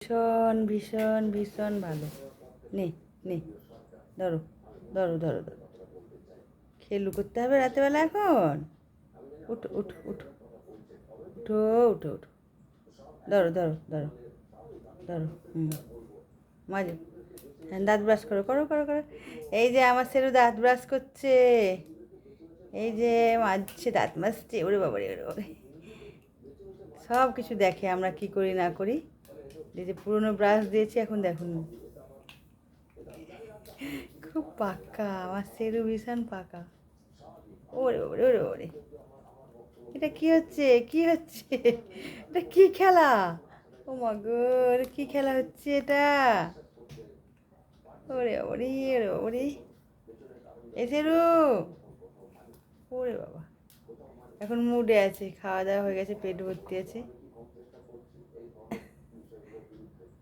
ভীষণ ভীষণ ভীষণ ভালো। নে নে, ধরো ধরো ধরো ধরো, খেলু করতে হবে রাতেবেলা এখন। উঠো উঠো উঠো উঠো উঠো উঠো, ধরো ধরো ধরো ধরো। মাঝে, হ্যাঁ দাঁত ব্রাশ করো করো করো করো। এই যে আমার সেরু দাঁত ব্রাশ করছে, এই যে মাজছে, দাঁত মাজছে। ওরে বাবারে ওরে বাবারে, সব কিছু দেখে আমরা কি করি না করি। এই যে পুরনো ব্রাশ দিয়েছি এখন, দেখুন খুব পাক্কা আমার সেরু, ভীষণ পাকা। ওরে বাবারে ওরে বাবারে, এটা কি হচ্ছে কি হচ্ছে, এটা কি খেলা? ও মা গো, এটা কি খেলা হচ্ছে এটা? ওরে বাবারে ওরে বাবারে, এই সেরু, ওরে বাবা, এখন মুডে আছে, খাওয়া দাওয়া হয়ে গেছে, পেট ভর্তি আছে।